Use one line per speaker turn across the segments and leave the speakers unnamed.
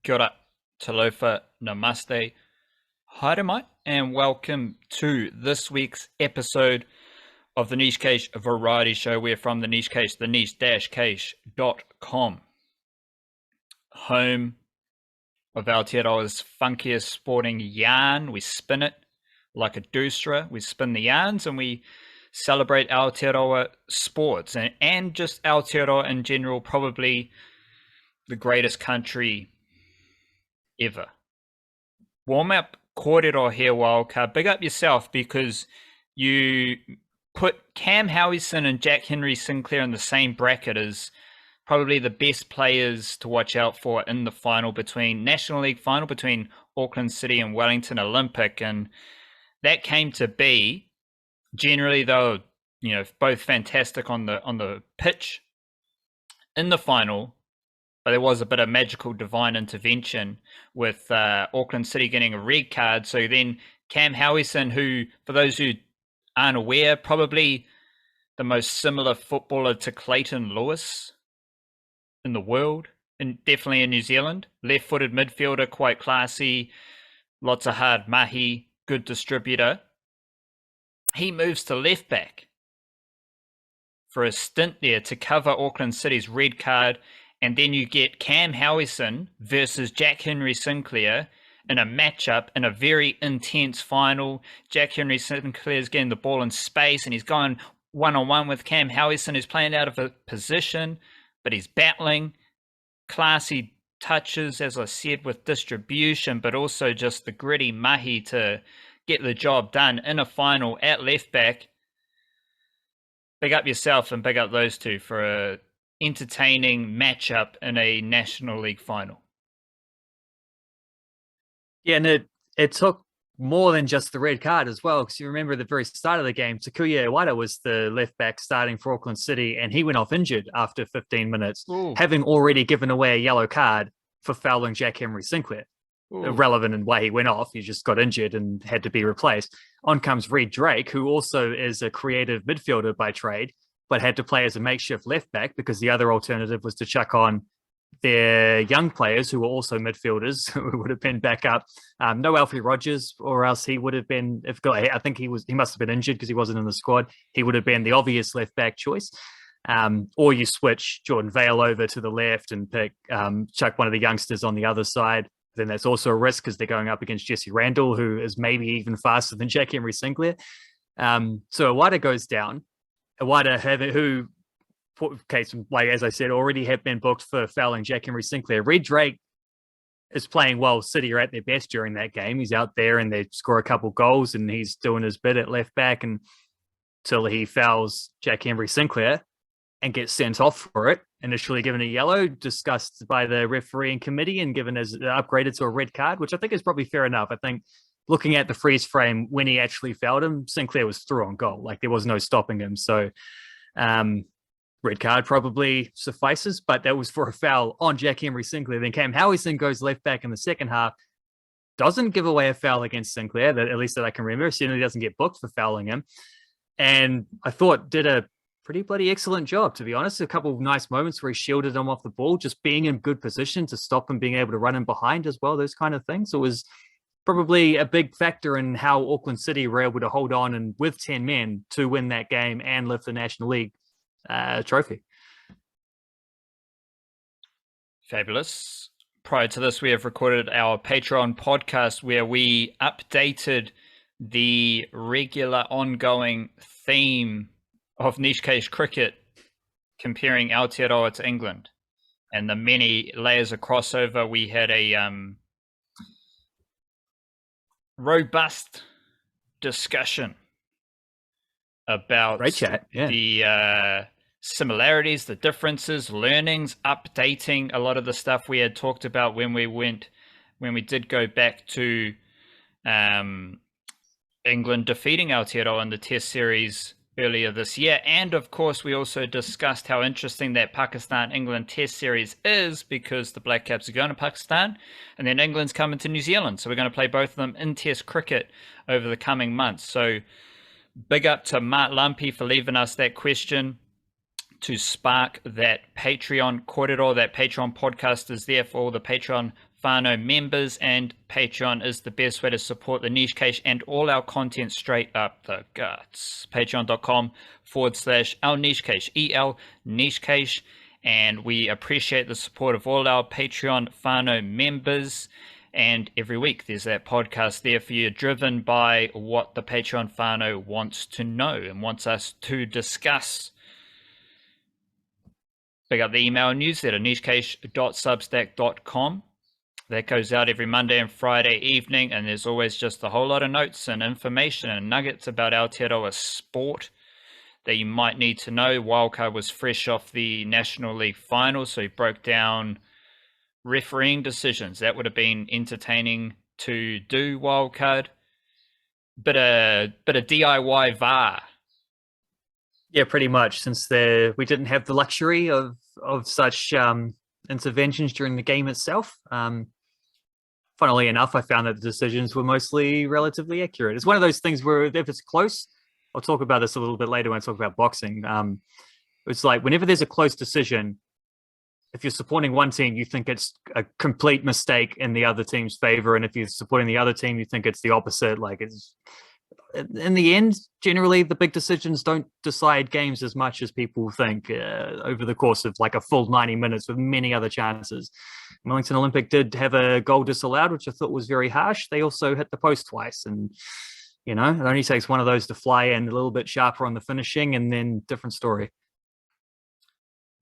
Kia ora, talofa, namaste, haere and welcome to this week's episode of the Niche Cache Variety Show. We're from the Niche Cache, the niche-cache.com, home of Aotearoa's funkiest sporting yarn. We spin it like a doosra. We spin the yarns and we celebrate Aotearoa sports and just Aotearoa in general, probably the greatest country ever. Warm up kōrero here, Wildcard. Big up yourself because you put Cam Howieson and Jack Henry-Sinclair in the same bracket as probably the best players to watch out for in the final between National League final between Auckland City and Wellington Olympic. And that came to be. Generally, though, both fantastic on the pitch in the final. But there was a bit of magical divine intervention with Auckland City getting a red card. So then Cam Howieson, who, for those who aren't aware, probably the most similar footballer to Clayton Lewis in the world, and definitely in New Zealand. Left-footed midfielder, quite classy, lots of hard mahi, good distributor. He moves to left back for a stint there to cover Auckland City's red card. And then you get Cam Howieson versus Jack Henry-Sinclair in a matchup in a very intense final. Jack Henry-Sinclair's getting the ball in space and he's going one-on-one with Cam Howieson, who's playing out of a position, but he's battling. Classy touches, as I said, with distribution, but also just the gritty mahi to get the job done in a final at left back. Big up yourself and big up those two for a entertaining matchup in a National League final.
Yeah, and it took more than just the red card as well, because you remember at the very start of the game, Takuya Iwata was the left back starting for Auckland City, and he went off injured after 15 minutes, having already given away a yellow card for fouling Jack Henry-Sinclair. Irrelevant in why he went off, he just got injured and had to be replaced. On comes Reid Drake, who also is a creative midfielder by trade, but had to play as a makeshift left back because the other alternative was to chuck on their young players who were also midfielders who would have been back up. No Alfie Rogers, or else he would have been, I think he must have been injured because he wasn't in the squad. He would have been the obvious left back choice. Or you switch Jordan Vale over to the left and pick chuck one of the youngsters on the other side. Then that's also a risk because they're going up against Jesse Randall, who is maybe even faster than Jack Henry-Sinclair. So Iwata goes down. Iwata, who, like as I said, already have been booked for fouling Jack Henry-Sinclair. Reid Drake is playing well. City are at their best during that game. He's out there and they score a couple goals and he's doing his bit at left back until he fouls Jack Henry-Sinclair and gets sent off for it. Initially given a yellow, discussed by the refereeing committee and given as upgraded to a red card, which I think is probably fair enough. I think looking at the freeze frame when he actually fouled him, Sinclair was through on goal. Like there was no stopping him. So red card probably suffices, but that was for a foul on Jack Henry-Sinclair. Then Cam Howieson goes left back in the second half, doesn't give away a foul against Sinclair, at least that I can remember. Certainly doesn't get booked for fouling him. And I thought did a pretty bloody excellent job, to be honest. A couple of nice moments where he shielded him off the ball, just being in good position to stop him being able to run him behind as well, those kind of things. It was probably a big factor in how Auckland City were able to hold on and with 10 men to win that game and lift the National League trophy.
Fabulous. Prior to this, we have recorded our Patreon podcast where we updated the regular ongoing theme of Niche Cache cricket, comparing Aotearoa to England and the many layers of crossover. We had a robust discussion about the similarities, the differences, learnings, updating a lot of the stuff we had talked about when we did go back to England defeating Aotearoa in the Test series earlier this year. And of course, we also discussed how interesting that Pakistan-England Test series is because the Black Caps are going to Pakistan and then England's coming to New Zealand. So we're going to play both of them in Test cricket over the coming months. So big up to Mart Lumpy for leaving us that question to spark that Patreon kōrero. That Patreon podcast is there for all the Patreon whānau members, and Patreon is the best way to support the Niche Case and all our content straight up the guts. Patreon.com/our Niche Case, EL Niche Case, and we appreciate the support of all our Patreon whānau members. And every week there's that podcast there for you, driven by what the Patreon whānau wants to know and wants us to discuss. Pick up the email newsletter, nichecase.substack.com. That goes out every Monday and Friday evening, and there's always just a whole lot of notes and information and nuggets about Aotearoa sport that you might need to know. Wildcard was fresh off the National League final, so he broke down refereeing decisions. That would have been entertaining to do. Wildcard, bit of DIY VAR.
Yeah, pretty much. Since we didn't have the luxury of such interventions during the game itself. Funnily enough, I found that the decisions were mostly relatively accurate. It's one of those things where if it's close, I'll talk about this a little bit later when I talk about boxing. It's like whenever there's a close decision, if you're supporting one team, you think it's a complete mistake in the other team's favor. And if you're supporting the other team, you think it's the opposite. Like, it's in the end, generally the big decisions don't decide games as much as people think over the course of like a full 90 minutes with many other chances. Wellington Olympic did have a goal disallowed, which I thought was very harsh. They also hit the post twice. And, you know, it only takes one of those to fly in a little bit sharper on the finishing, and then different story.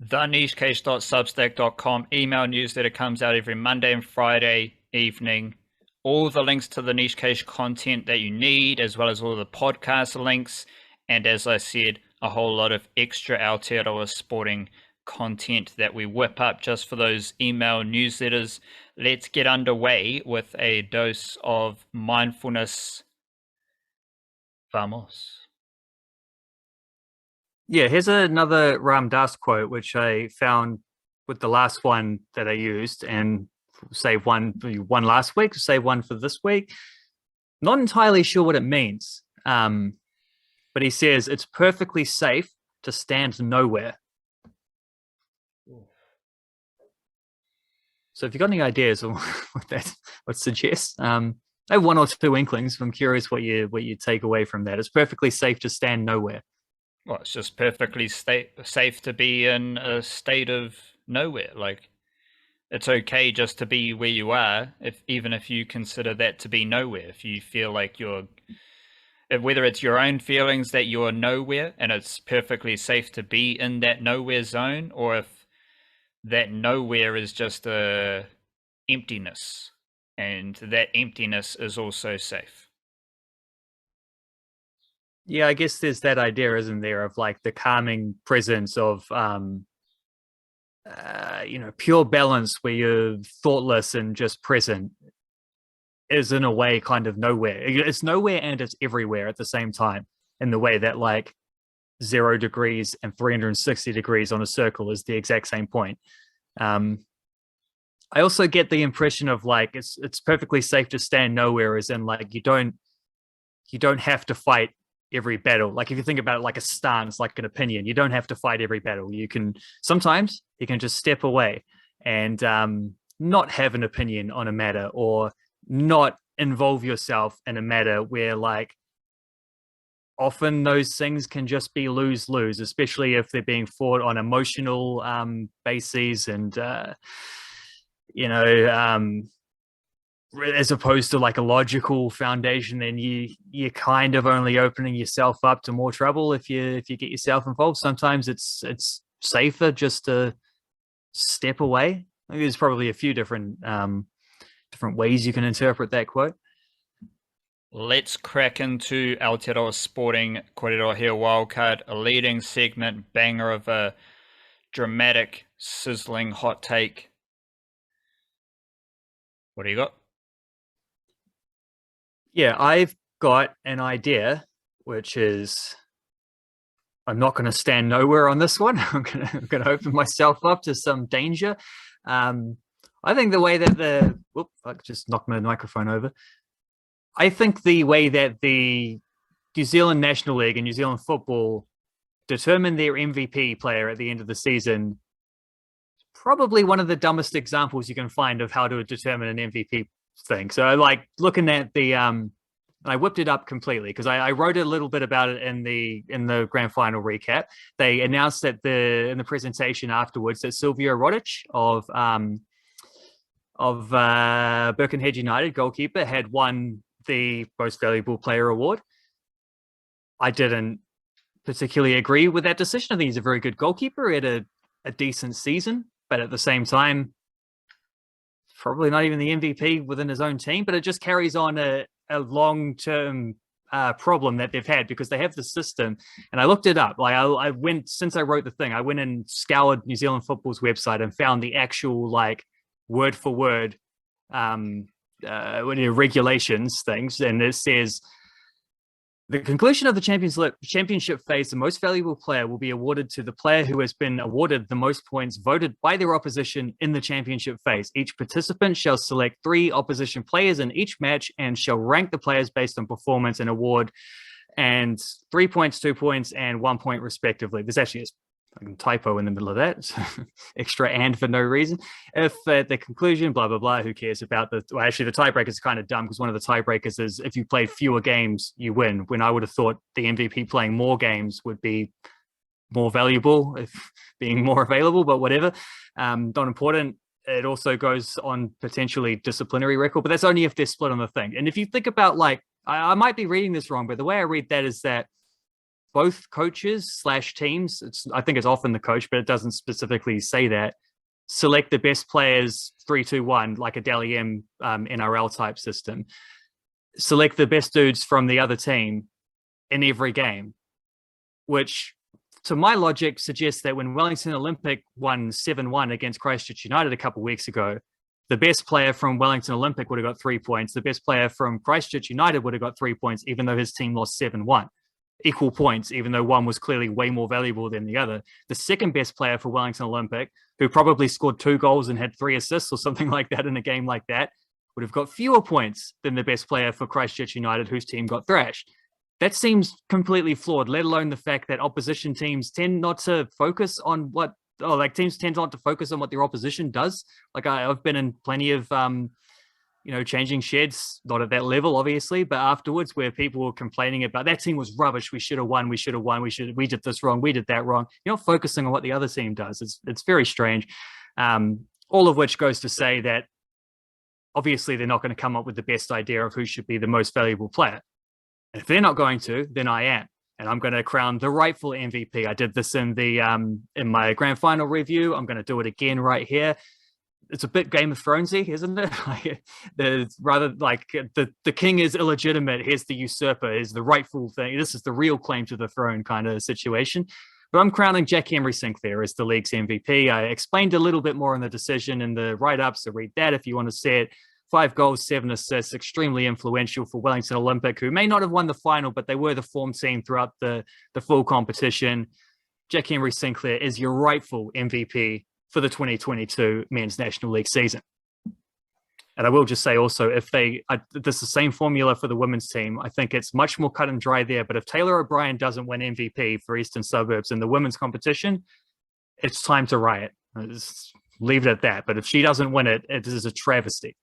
thenichecase.substack.com email newsletter comes out every Monday and Friday evening. All the links to the Niche Case content that you need, as well as all the podcast links, and as I said, a whole lot of extra Aotearoa sporting content that we whip up just for those email newsletters. Let's get underway with a dose of mindfulness. Vamos.
Yeah, here's another Ram Dass quote, which I found with the last one that I used, and save one last week, save one for this week. Not entirely sure what it means, but he says it's perfectly safe to stand nowhere. So if you've got any ideas on what that would suggest, I have one or two inklings. I'm curious what you take away from that. It's perfectly safe to stand nowhere.
Well, it's just perfectly safe to be in a state of nowhere. Like, it's okay just to be where you are, even if you consider that to be nowhere. If you feel like whether it's your own feelings that you're nowhere and it's perfectly safe to be in that nowhere zone, or if that nowhere is just a emptiness and that emptiness is also safe.
Yeah, I guess there's that idea, isn't there, of like the calming presence of, pure balance where you're thoughtless and just present is in a way kind of nowhere. It's nowhere and it's everywhere at the same time, in the way that like 0 degrees and 360 degrees on a circle is the exact same point. I also get the impression of like it's perfectly safe to stand nowhere, as in like you don't have to fight every battle. Like if you think about it like a stance, like an opinion, you don't have to fight every battle. Sometimes you can just step away and not have an opinion on a matter, or not involve yourself in a matter where like often those things can just be lose-lose, especially if they're being fought on emotional bases and as opposed to like a logical foundation. Then you're kind of only opening yourself up to more trouble if you get yourself involved. Sometimes it's safer just to step away. I think there's probably a few different ways you can interpret that quote.
Let's crack into Aotearoa Sporting Kōrero here Wildcard, a leading segment, banger of a dramatic, sizzling hot take. What do you got?
Yeah, I've got an idea, which is I'm not going to stand nowhere on this one. I'm going to open myself up to some danger. I think the way that I just knocked my microphone over. I think the way that the New Zealand National League and New Zealand football determine their MVP player at the end of the season probably one of the dumbest examples you can find of how to determine an MVP thing. So like looking at the I whipped it up completely because I wrote a little bit about it in the grand final recap. They announced that in the presentation afterwards that Silvio Rodic of Birkenhead United, goalkeeper, had won the most valuable player award. I didn't particularly agree with that decision. I think he's a very good goalkeeper. He had a decent season, but at the same time, probably not even the MVP within his own team. But it just carries on a long-term problem that they've had because they have the system. And I looked it up. Like I went, since I wrote the thing, I went and scoured New Zealand Football's website and found the actual like word for word regulations things. And it says, the conclusion of the championship phase, the most valuable player will be awarded to the player who has been awarded the most points voted by their opposition in the championship phase. Each participant shall select 3 opposition players in each match and shall rank the players based on performance and award, and 3 points, 2 points, and 1 point respectively. There's actually a typo in the middle of that, extra and for no reason. If at the conclusion, blah, blah, blah, who cares about actually the tiebreaker is kind of dumb because one of the tiebreakers is if you played fewer games, you win, when I would have thought the MVP playing more games would be more valuable, if being more available, but whatever. Not important. It also goes on potentially disciplinary record, but that's only if they're split on the thing. And if you think about like, I might be reading this wrong, but the way I read that is that both coaches / teams, I think it's often the coach, but it doesn't specifically say that, select the best players 3-2-1, like a Dally M NRL type system. Select the best dudes from the other team in every game, which to my logic suggests that when Wellington Olympic won 7-1 against Christchurch United a couple of weeks ago, the best player from Wellington Olympic would have got 3 points. The best player from Christchurch United would have got 3 points, even though his team lost 7-1. Equal points, even though one was clearly way more valuable than the other. The second best player for Wellington Olympic, who probably scored 2 goals and had 3 assists or something like that in a game like that, would have got fewer points than the best player for Christchurch United, whose team got thrashed. That seems completely flawed, let alone the fact that opposition teams tend not to focus on teams tend not to focus on what their opposition does. Like I've been in plenty of changing sheds, not at that level, obviously, but afterwards where people were complaining about that team was rubbish. We should have won. We did this wrong. We did that wrong. You're not focusing on what the other team does. It's very strange. All of which goes to say that obviously they're not going to come up with the best idea of who should be the most valuable player. And if they're not going to, then I am. And I'm going to crown the rightful MVP. I did this in in my grand final review. I'm going to do it again right here. It's a bit Game of Thronesy, isn't it? There's rather like the king is illegitimate. Here's the usurper. Here's the rightful thing. This is the real claim to the throne kind of situation. But I'm crowning Jack Henry-Sinclair as the league's MVP. I explained a little bit more on the decision in the write-up, so read that if you want to see it. 5 goals, 7 assists, extremely influential for Wellington Olympic, who may not have won the final, but they were the form team throughout the full competition. Jack Henry-Sinclair is your rightful MVP for the 2022 Men's National League season. And I will just say also, this is the same formula for the women's team. I think it's much more cut and dry there. But if Taylor O'Brien doesn't win MVP for Eastern Suburbs in the women's competition, it's time to riot. Just leave it at that. But if she doesn't win it, it is a travesty.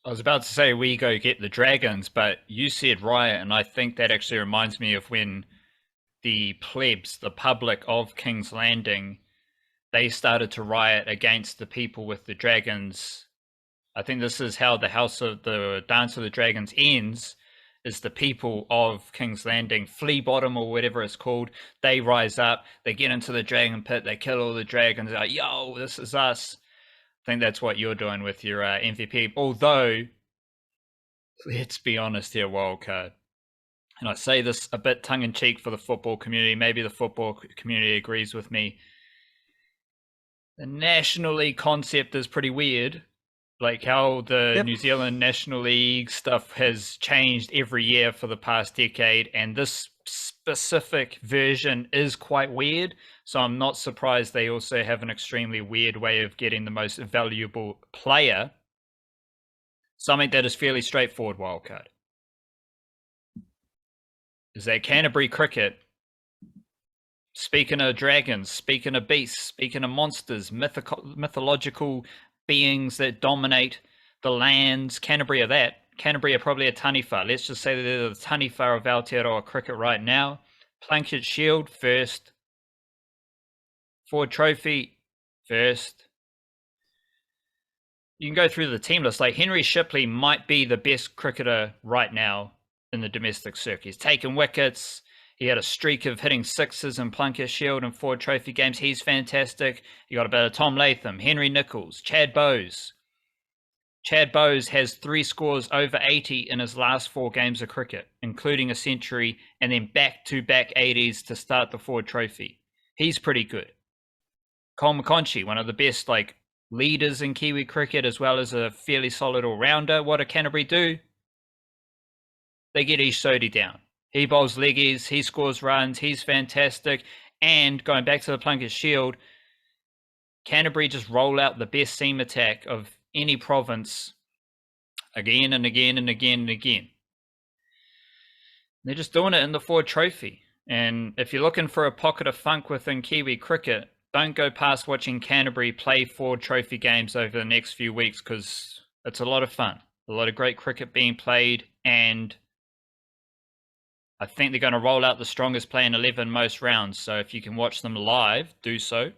I was about to say we go get the Dragons, but you said riot, and I think that actually reminds me of when the plebs, the public of King's Landing, they started to riot against the people with the dragons. I think this is how the Dance of the Dragons ends, is the people of King's Landing, Flea Bottom or whatever it's called, they rise up, they get into the dragon pit, they kill all the dragons, they're like, yo, this is us. I think that's what you're doing with your MVP. Although, let's be honest here, Wildcard. And I say this a bit tongue-in-cheek for the football community. Maybe the football community agrees with me. The National League concept is pretty weird. Like how the New Zealand National League stuff has changed every year for the past decade. And this specific version is quite weird. So I'm not surprised they also have an extremely weird way of getting the most valuable player. Something that is fairly straightforward, Wildcard. Is that Canterbury Cricket Speaking of dragons, speaking of beasts, speaking of monsters, mythological beings that dominate the lands, Canterbury are that. Canterbury are probably a Taniwha. Let's just say that they're the Taniwha of Aotearoa cricket right now. Plunkett Shield, first. Ford Trophy, first. You can go through the team list. Like Henry Shipley might be the best cricketer right now in the domestic circuit. He's taken wickets. He had a streak of hitting sixes in Plunkett Shield and Ford Trophy games. He's fantastic. You got a bit of Tom Latham, Henry Nicholls, Chad Bowes. Chad Bowes has 3 scores over 80 in his last 4 games of cricket, including a century and then back-to-back 80s to start the Ford Trophy. He's pretty good. Cole McConchie, one of the best leaders in Kiwi cricket, as well as a fairly solid all-rounder. What do Canterbury do? They get Ish Sodhi down. He bowls leggies, he scores runs, he's fantastic. And going back to the Plunkett Shield, Canterbury just roll out the best seam attack of any province again and again and again and again. They're just doing it in the Ford Trophy. And if you're looking for a pocket of funk within Kiwi cricket, don't go past watching Canterbury play Ford Trophy games over the next few weeks, because it's a lot of fun. A lot of great cricket being played, and I think they're going to roll out the strongest play in 11 most rounds. So if you can watch them live, do so.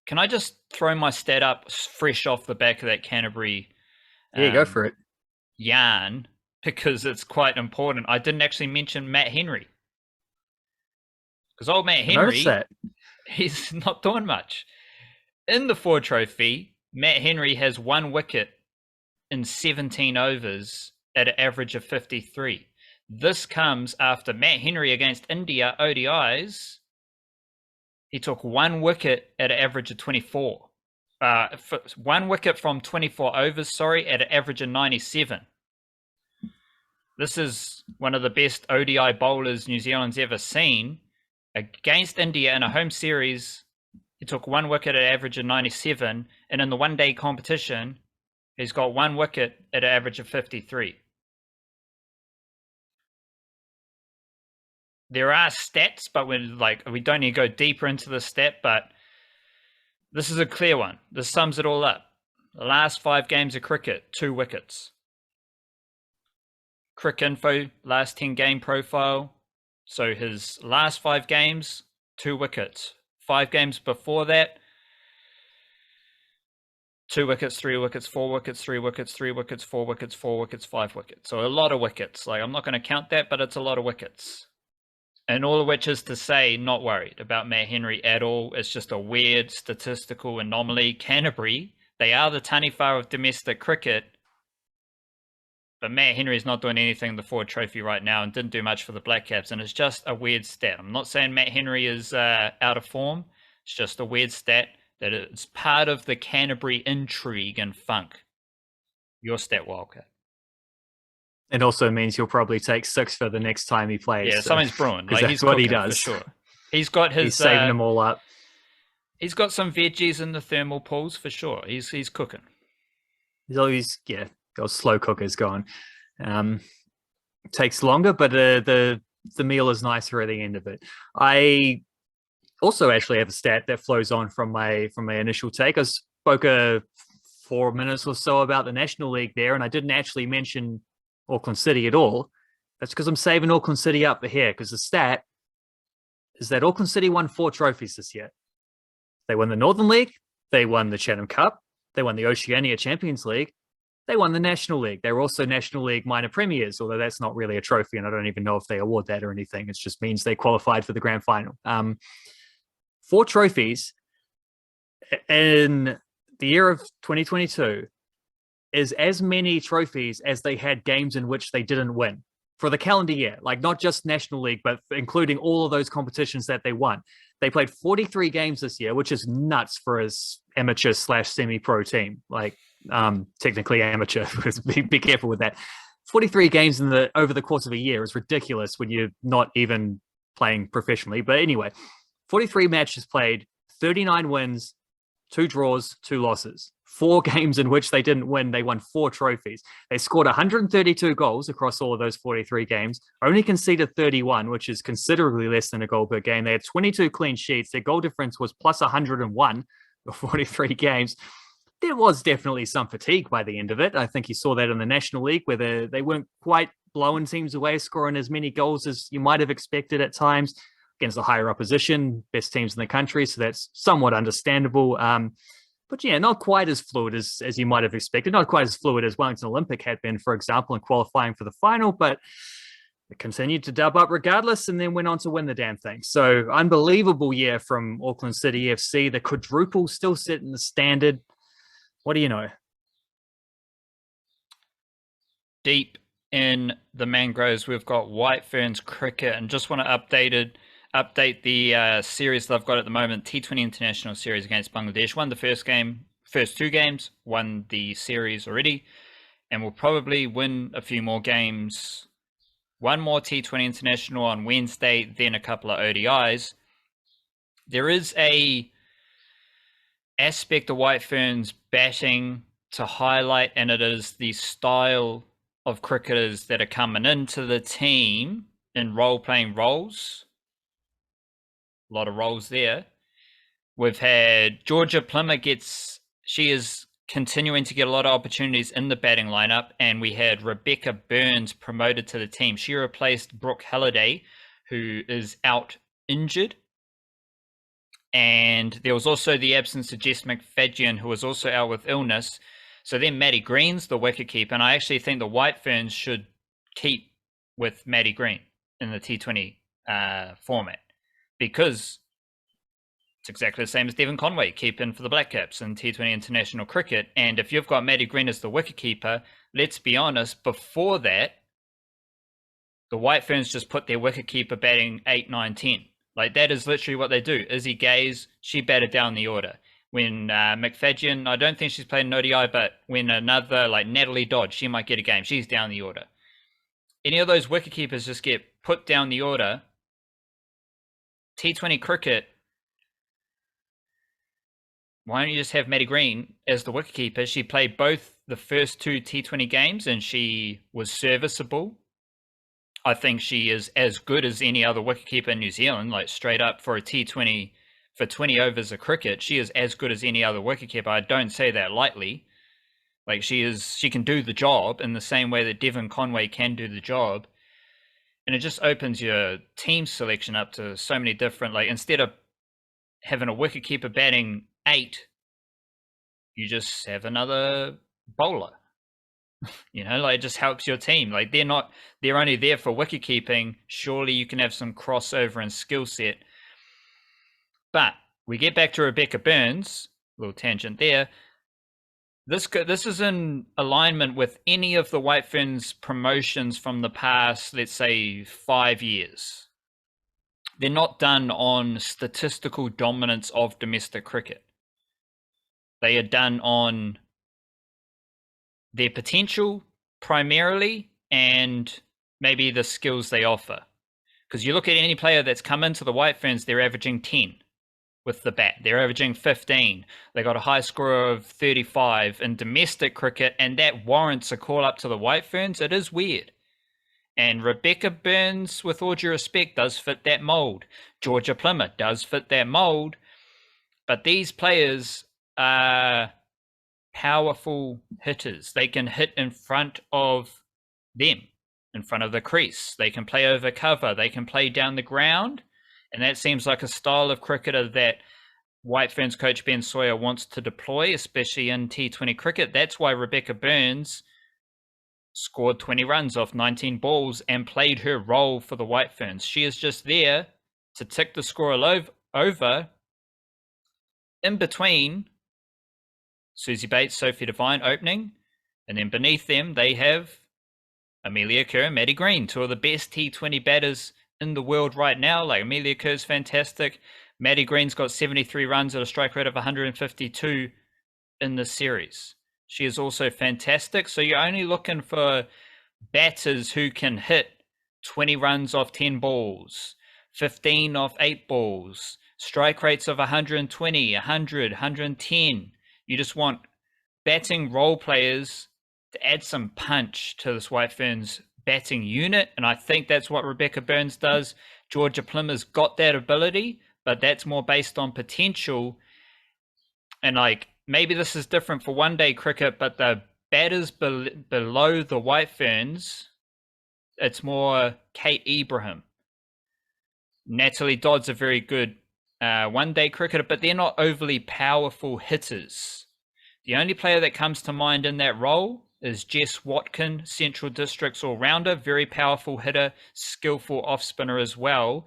Can I just throw my stat up fresh off the back of that Canterbury
go for it.
yarn, because it's quite important. I didn't actually mention Matt Henry. Because old Matt Henry, he's not doing much. In the Ford Trophy, Matt Henry has 1 wicket in 17 overs at an average of 53. This comes after Matt Henry against India ODIs. He took 1 wicket at an average of 24. 1 wicket from 24 overs, at an average of 97. This is one of the best ODI bowlers New Zealand's ever seen. Against India in a home series, he took 1 wicket at an average of 97. And in the one-day competition, he's got 1 wicket at an average of 53. There are stats, but we don't need to go deeper into the stat, but this is a clear one. This sums it all up. The last 5 games of cricket, 2 wickets. Cricinfo, last 10 game profile. So his last 5 games, 2 wickets. 5 games before that, 2 wickets, 3 wickets, 4 wickets, 3 wickets, 3 wickets, 4 wickets, 4 wickets, 5 wickets. So a lot of wickets. I'm not going to count that, but it's a lot of wickets. And all of which is to say, not worried about Matt Henry at all. It's just a weird statistical anomaly. Canterbury, they are the Taniwha of domestic cricket, but Matt Henry is not doing anything in the Ford Trophy right now and didn't do much for the Black Caps, and it's just a weird stat. I'm not saying Matt Henry is out of form. It's just a weird stat that it's part of the Canterbury intrigue and funk. Your stat, Wildcat.
It also means he'll probably take 6 for the next time he plays.
Yeah, something's brewing.
That's what he does.
For sure. He's got his...
He's saving them all up.
He's got some veggies in the thermal pools for sure. He's cooking.
He's always, got slow cookers going. Takes longer, but the meal is nicer at the end of it. I also actually have a stat that flows on from my initial take. I spoke 4 minutes or so about the National League there, and I didn't actually mention Auckland City at all. That's because I'm saving Auckland City up for here, because the stat is that Auckland City won 4 trophies this year. They won the Northern League, they won the Chatham Cup, they won the Oceania Champions League, they won the National League. They were also National League minor premiers, although that's not really a trophy, and I don't even know if they award that or anything. It just means they qualified for the grand final. 4 trophies in the year of 2022 is as many trophies as they had games in which they didn't win for the calendar year. Not just National League, but including all of those competitions that they won. They played 43 games this year, which is nuts for a amateur / semi-pro team. Technically amateur, be careful with that. 43 games over the course of a year is ridiculous when you're not even playing professionally. But anyway, 43 matches played, 39 wins, 2 draws, 2 losses. 4 games in which they didn't win, they won 4 trophies. They scored 132 goals across all of those 43 games, only conceded 31, which is considerably less than a goal per game. They had 22 clean sheets. Their goal difference was plus 101 for 43 games. There was definitely some fatigue by the end of it. I think you saw that in the National League, where they weren't quite blowing teams away, scoring as many goals as you might have expected at times against the higher opposition, best teams in the country. So that's somewhat understandable. But yeah, not quite as fluid as you might have expected. Not quite as fluid as Wellington Olympic had been, for example, in qualifying for the final. But it continued to dub up regardless and then went on to win the damn thing. So unbelievable year from Auckland City FC. The quadruple still setting the standard. What do you know?
Deep in the mangroves, we've got White Ferns cricket, and just want to update the series that I've got at the moment. T20 International Series against Bangladesh. Won the first 2 games, won the series already, and we'll probably win a few more games. One more T20 International on Wednesday, then a couple of ODIs. There is a aspect of White Ferns batting to highlight, and it is the style of cricketers that are coming into the team in role-playing roles. A lot of roles there. We've had Georgia Plummer she is continuing to get a lot of opportunities in the batting lineup, and we had Rebecca Burns promoted to the team. She replaced Brooke Halliday, who is out injured. And there was also the absence of Jess McFadyen, who was also out with illness. So then Maddie Green's the wicketkeeper, and I actually think the White Ferns should keep with Maddie Green in the T20 format, because it's exactly the same as Devon Conway keeping for the Black Caps in T20 International Cricket. And if you've got Maddie Green as the wicketkeeper, let's be honest, before that, the White Ferns just put their wicketkeeper batting 8, 9, 10. Like, that is literally what they do. Izzy Gaze, she batted down the order. When McFadyen, I don't think she's played an ODI, but when another, like Natalie Dodge, she might get a game. She's down the order. Any of those wicketkeepers just get put down the order. T20 cricket, why don't you just have Maddie Green as the wicketkeeper? She played both the first 2 T20 games, and she was serviceable. I think she is as good as any other wicketkeeper in New Zealand, like straight up for a T20, for 20 overs of cricket. She is as good as any other wicketkeeper. I don't say that lightly. Like, she can do the job in the same way that Devon Conway can do the job. And it just opens your team selection up to so many different, like, instead of having a wicketkeeper batting 8, you just have another bowler. You know, like, it just helps your team. Like, they're only there for wicket keeping. Surely you can have some crossover and skill set. But we get back to Rebecca Burns, little tangent there. This is in alignment with any of the White Ferns promotions from the past, let's say 5 years. They're not done on statistical dominance of domestic cricket. They are done on their potential primarily, and maybe the skills they offer. Because you look at any player that's come into the White Ferns, they're averaging 10 with the bat. They're averaging 15. They got a high score of 35 in domestic cricket, and that warrants a call up to the White Ferns. It is weird. And Rebecca Burns, with all due respect, does fit that mold. Georgia Plymouth does fit that mold. But these players are powerful hitters. They can hit in front of them, in front of the crease. They can play over cover. They can play down the ground. And that seems like a style of cricketer that White Ferns coach Ben Sawyer wants to deploy, especially in T20 cricket. That's why Rebecca Burns scored 20 runs off 19 balls and played her role for the White Ferns. She is just there to tick the score over. In between Susie Bates, Sophie Devine opening, and then beneath them they have Amelia Kerr and Maddie Green, 2 of the best T20 batters in the world right now. Like, Amelia Kerr's fantastic. Maddie Green's got 73 runs at a strike rate of 152 in this series. She is also fantastic. So you're only looking for batters who can hit 20 runs off 10 balls, 15 off 8 balls, strike rates of 120, 100, 110. You just want batting role players to add some punch to this White Ferns batting unit, and I think that's what Rebecca Burns does. Georgia Plimmer's got that ability, but that's more based on potential. And like, maybe this is different for one-day cricket, but the batters below the White Ferns, it's more Kate Ibrahim. Natalie Dodd's a very good one-day cricketer, but they're not overly powerful hitters. The only player that comes to mind in that role is Jess Watkin, Central District's all-rounder, very powerful hitter, skillful off-spinner as well.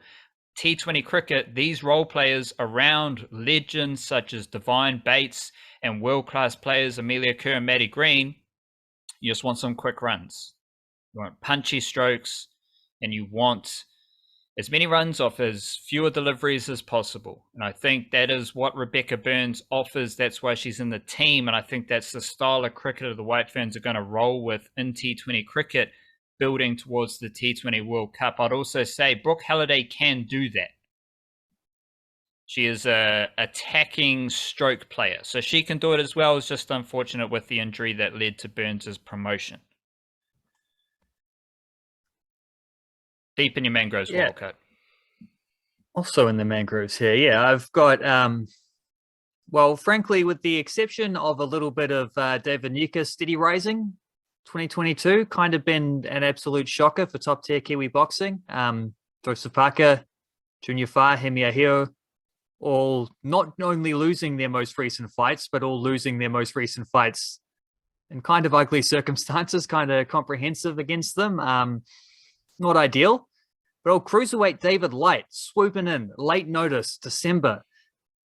T20 cricket, these role players around legends such as Divine Bates and world-class players Amelia Kerr and Maddie Green, you just want some quick runs. You want punchy strokes, and you want as many runs off as fewer deliveries as possible. And I think that is what Rebecca Burns offers. That's why she's in the team. And I think that's the style of cricket the White Ferns are going to roll with in T20 cricket, building towards the T20 World Cup. I'd also say Brooke Halliday can do that. She is a attacking stroke player, so she can do it as well. It's just unfortunate with the injury that led to Burns' promotion. Deep in your mangroves, Wildcat.
Also in the mangroves here. Yeah, I've got, well, frankly, with the exception of a little bit of David Nika steady rising, 2022, kind of been an absolute shocker for top tier Kiwi boxing. Joseph Parker, Junior Fa, Hemi Ahio, all not only losing their most recent fights, but all losing their most recent fights in kind of ugly circumstances, kind of comprehensive against them. Not ideal, but old cruiserweight David Light swooping in late notice, December,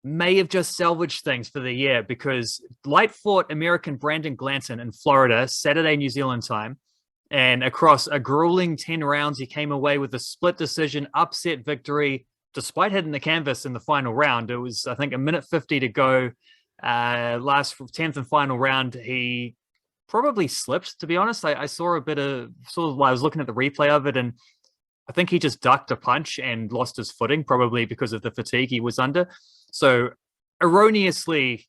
may have just salvaged things for the year, because Light fought American Brandon Glanton in Florida, Saturday, New Zealand time, and across a grueling 10 rounds, he came away with a split decision, upset victory, despite hitting the canvas in the final round. It was, I think, 1:50 to go. Last 10th and final round, he probably slipped, to be honest. I saw while I was looking at the replay of it, and I think he just ducked a punch and lost his footing, probably because of the fatigue he was under. So erroneously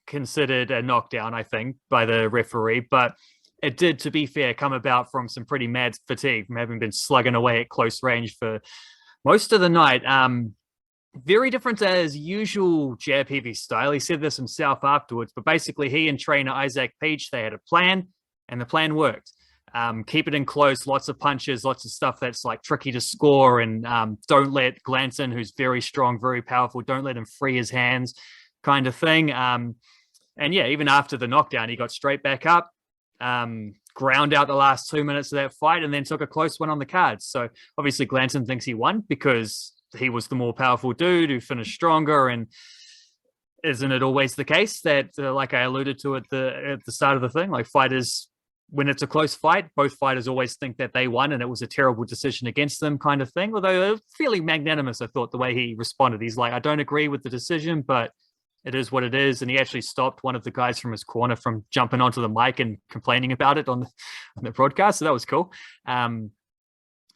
considered a knockdown, I think, by the referee, but it did, to be fair, come about from some pretty mad fatigue from having been slugging away at close range for most of the night. Very different to his usual jab heavy style. He said this himself afterwards, but basically he and trainer Isaac Peach, they had a plan, and the plan worked. Keep it in close, lots of punches, lots of stuff that's like tricky to score, and don't let Glanton, who's very strong, very powerful, don't let him free his hands, kind of thing. And yeah, even after the knockdown, he got straight back up, ground out the last 2 minutes of that fight, and then took a close one on the cards. So obviously Glanton thinks he won because he was the more powerful dude who finished stronger. And isn't it always the case that, like I alluded to at the start of the thing, like fighters, when it's a close fight, both fighters always think that they won and it was a terrible decision against them, kind of thing. Although fairly magnanimous, I thought, the way he responded. He's like, I don't agree with the decision, but it is what it is. And he actually stopped one of the guys from his corner from jumping onto the mic and complaining about it on the broadcast. So that was cool.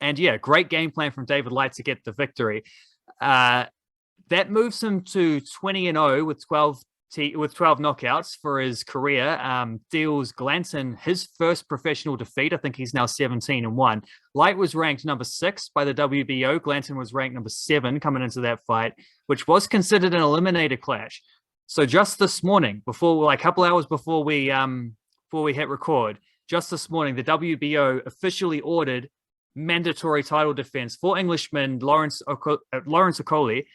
And yeah, great game plan from David Light to get the victory. That moves him to 20-0 with 12 knockouts for his career. Deals Glanton his first professional defeat. I think he's now 17-1. Light was ranked number 6 by the WBO. Glanton was ranked number 7 coming into that fight, which was considered an eliminator clash. So just this morning, a couple hours before we hit record, just this morning, the WBO officially ordered mandatory title defense for Englishman Lawrence Okoli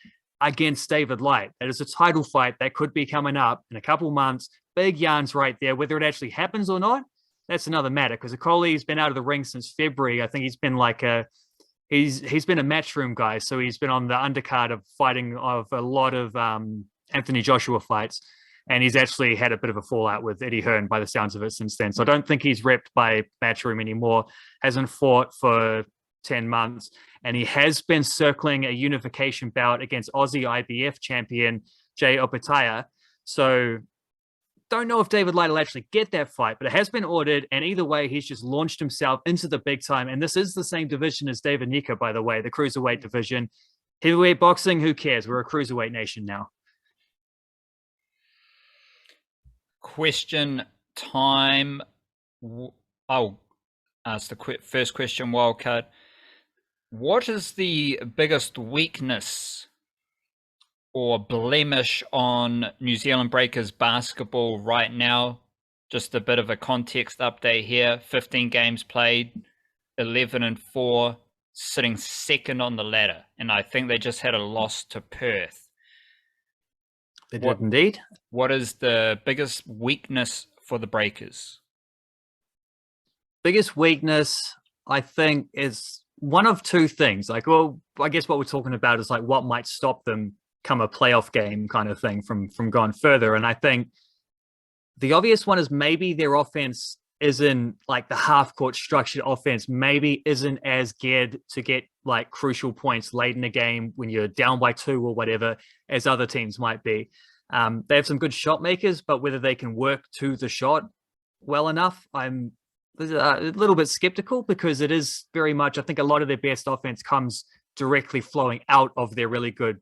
against David Light. That is a title fight that could be coming up in a couple months. Big yarns right there. Whether it actually happens or not, that's another matter, because Okoli's been out of the ring since February. I think he's been he's been a matchroom guy, so he's been on the undercard of fighting of a lot of Anthony Joshua fights, and he's actually had a bit of a fallout with Eddie Hearn by the sounds of it since then. So I don't think he's repped by Matchroom anymore. Hasn't fought for 10 months. And he has been circling a unification bout against Aussie IBF champion Jay Opataya. So don't know if David Light will actually get that fight, but it has been ordered. And either way, he's just launched himself into the big time. And this is the same division as David Nika, by the way, the cruiserweight division. Heavyweight boxing, who cares? We're a cruiserweight nation now.
question time. I'll ask the first question, Wildcard. What is the biggest weakness or blemish on New Zealand Breakers basketball right now? Just a bit of a context update here. 15 games played, 11-4, sitting second on the ladder. And I think they just had a loss to Perth.
They did indeed.
What is the biggest weakness for the Breakers?
Biggest weakness, I think, is one of two things. Like, well, I guess what we're talking about is like what might stop them come a playoff game kind of thing from going further. And I think the obvious one is maybe their offense isn't like the half-court structured offense, maybe isn't as geared to get like crucial points late in the game when you're down by 2 or whatever, as other teams might be. They have some good shot makers, but whether they can work to the shot well enough, I'm a little bit skeptical, because it is very much, I think a lot of their best offense comes directly flowing out of their really good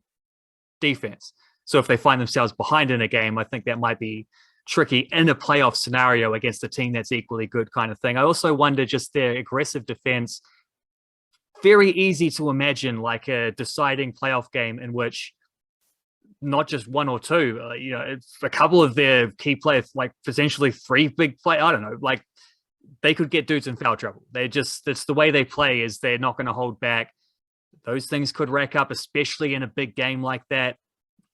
defense. So if they find themselves behind in a game, I think that might be tricky in a playoff scenario against a team that's equally good, kind of thing. I also wonder just their aggressive defense. Very easy to imagine like a deciding playoff game in which not just one or two, it's a couple of their key players, like potentially 3 big play. I don't know, like they could get dudes in foul trouble. It's the way they play is they're not going to hold back. Those things could rack up, especially in a big game like that.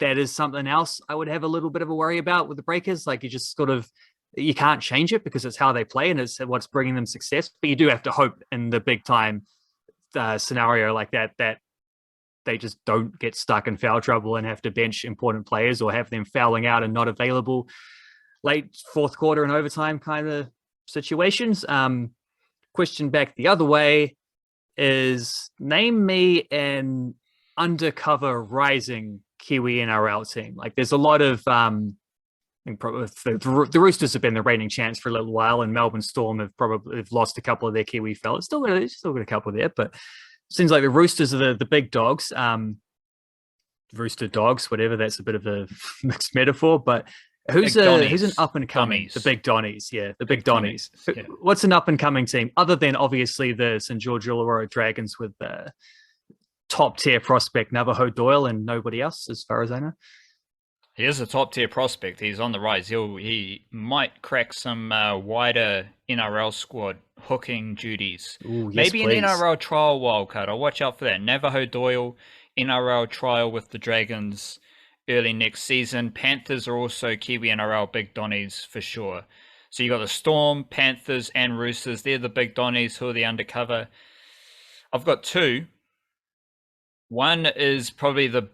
That is something else I would have a little bit of a worry about with the Breakers. Like you can't change it because it's how they play and it's what's bringing them success. But you do have to hope in the big time scenario like that they just don't get stuck in foul trouble and have to bench important players or have them fouling out and not available late fourth quarter and overtime kind of situations. Question back the other way is, name me an undercover rising Kiwi-NRL team. Like there's a lot of the Roosters have been the reigning champs for a little while, and Melbourne Storm have lost a couple of their Kiwi fellas. Still got a couple there, but it seems like the Roosters are the big dogs. Rooster dogs, whatever. That's a bit of a mixed metaphor, but who's an up and coming? The big Donnies, yeah, the big Donnies. Yeah. What's an up and coming team other than obviously the St George Illawarra Dragons with the top tier prospect Navajo Doyle and nobody else, as far as I know?
He is a top tier prospect. He's on the rise. He might crack some wider NRL squad hooking duties.
Ooh, yes,
maybe
please.
An NRL trial wildcard. I'll watch out for that. Navajo Doyle NRL trial with the Dragons early next season. Panthers are also Kiwi NRL big Donnies for sure. So you got the Storm, Panthers, and Roosters. They're the big Donnies who are the undercover. I've got 2. One is probably the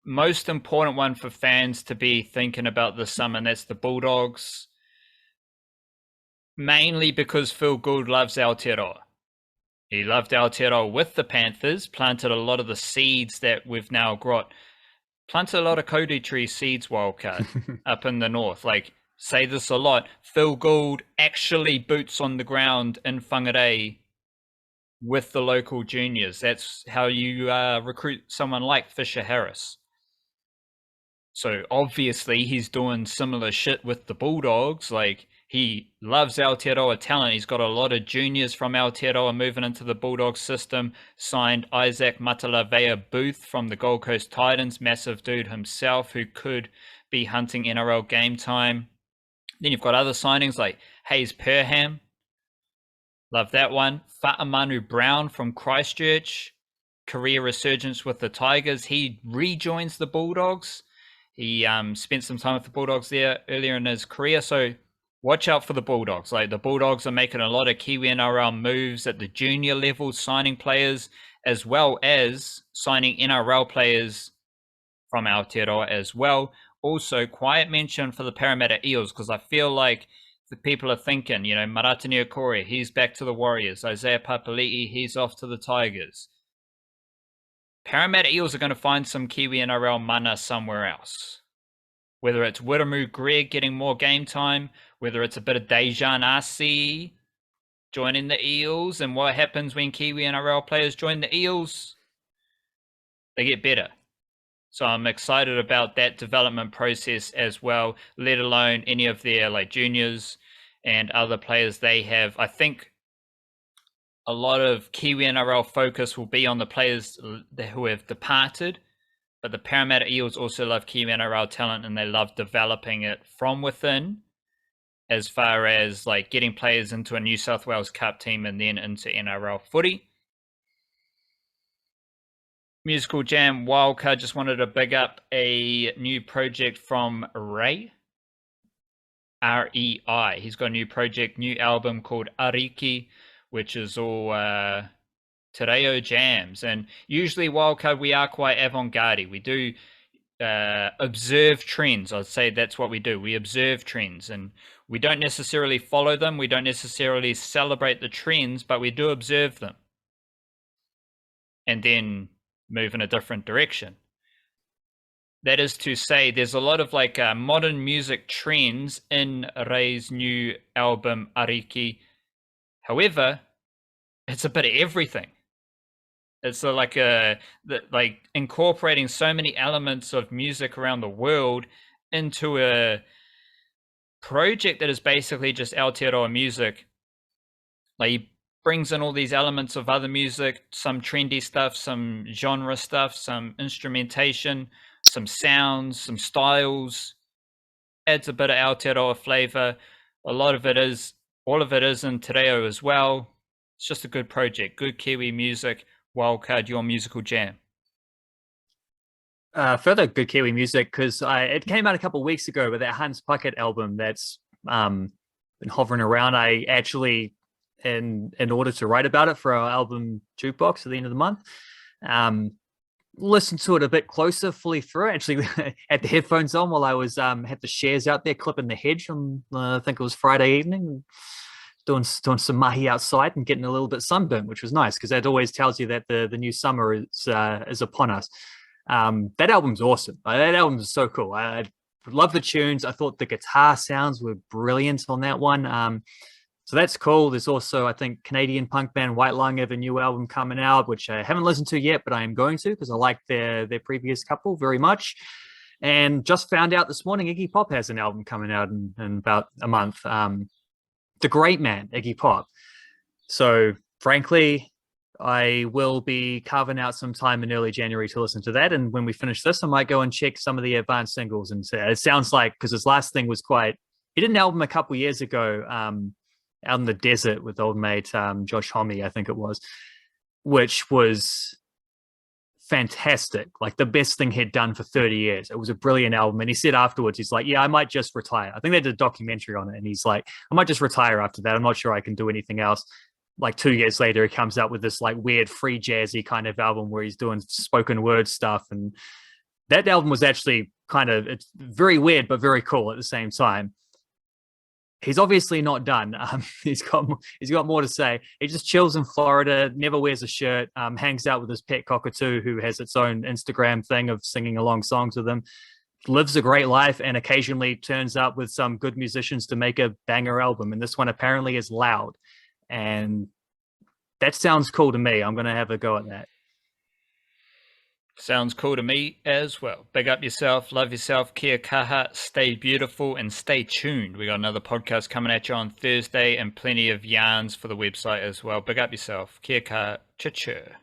most important one for fans to be thinking about this summer, and that's the Bulldogs. Mainly because Phil Gould loves Aotearoa. He loved Aotearoa with the Panthers, planted a lot of the seeds that we've now got. Planted a lot of Cody tree seeds, wildcard, up in the north. Like, say this a lot, Phil Gould actually boots on the ground in Whangarei with the local juniors. That's how you recruit someone like Fisher Harris. So obviously he's doing similar shit with the Bulldogs. Like, he loves Aotearoa talent. He's got a lot of juniors from Aotearoa moving into the Bulldogs system. Signed Isaac Matalavea Booth from the Gold Coast Titans. Massive dude himself who could be hunting NRL game time. Then you've got other signings like Hayes Perham. Love that one. Fa'amanu Brown from Christchurch. Career resurgence with the Tigers. He rejoins the Bulldogs. He spent some time with the Bulldogs there earlier in his career. So watch out for the Bulldogs. Like, the Bulldogs are making a lot of Kiwi NRL moves at the junior level, signing players, as well as signing NRL players from Aotearoa as well. Also, quiet mention for the Parramatta Eels, because I feel like the people are thinking, Maratani Okore, he's back to the Warriors. Isaiah Papali'i, he's off to the Tigers. Parramatta Eels are going to find some Kiwi NRL mana somewhere else. Whether it's Wiramu Greg getting more game time, whether it's a bit of Dejan Arce joining the Eels, and what happens when Kiwi NRL players join the Eels, they get better. So I'm excited about that development process as well, let alone any of their like juniors and other players they have. I think a lot of Kiwi-NRL focus will be on the players who have departed, but the Parramatta Eels also love Kiwi-NRL talent and they love developing it from within, as far as like getting players into a New South Wales Cup team and then into NRL footy. Musical Jam Wildcard just wanted to big up a new project from Ray. R-E-I. He's got a new project, new album called Ariki, which is all Tereo jams. And usually Wildcard, we are quite avant-garde. We do observe trends. I'd say that's what we do. We observe trends and we don't necessarily follow them. We don't necessarily celebrate the trends, but we do observe them. And then move in a different direction. That is to say, there's a lot of like modern music trends in Ray's new album Ariki. However, it's a bit of everything. It's like incorporating so many elements of music around the world into a project that is basically just Aotearoa music. Like he brings in all these elements of other music, some trendy stuff, some genre stuff, some instrumentation, some sounds, some styles, adds a bit of Aotearoa flavor. All of it is in Te Reo as well. It's just a good project, good Kiwi music. Wildcard, your musical jam.
Further good Kiwi music, because it came out a couple of weeks ago with that Hans Puckett album that's been hovering around. I actually, in order to write about it for our album jukebox at the end of the month, listened to it a bit closer, fully through. Actually, had the headphones on while I was had the shares out there clipping the hedge on I think it was Friday evening, doing some mahi outside and getting a little bit sunburnt, which was nice because that always tells you that the new summer is upon us. That album's awesome. That album is so cool. I love the tunes. I thought the guitar sounds were brilliant on that one. So that's cool. There's also, I think, Canadian punk band White Lung have a new album coming out, which I haven't listened to yet, but I am going to because I like their previous couple very much. And just found out this morning, Iggy Pop has an album coming out in about a month. The great man, Iggy Pop. So frankly, I will be carving out some time in early January to listen to that. And when we finish this, I might go and check some of the advanced singles. And it sounds like, because his last thing was he did an album a couple years ago, out in the desert with old mate Josh Homme, I think it was, which was fantastic. Like the best thing he'd done for 30 years. It was a brilliant album. And he said afterwards, he's like, yeah, I might just retire. I think they did a documentary on it. And he's like, I might just retire after that. I'm not sure I can do anything else. Like 2 years later, he comes out with this like weird free jazzy kind of album where he's doing spoken word stuff. And that album was actually it's very weird, but very cool at the same time. He's obviously not done. He's got more to say. He just chills in Florida, never wears a shirt, hangs out with his pet cockatoo, who has its own Instagram thing of singing along songs with him, lives a great life, and occasionally turns up with some good musicians to make a banger album. And this one apparently is loud. And that sounds cool to me. I'm going to have a go at that.
Sounds cool to me as well. Big up yourself, love yourself, kia kaha, stay beautiful, and stay tuned. We got another podcast coming at you on Thursday and plenty of yarns for the website as well. Big up yourself, kia kaha, cha-cha.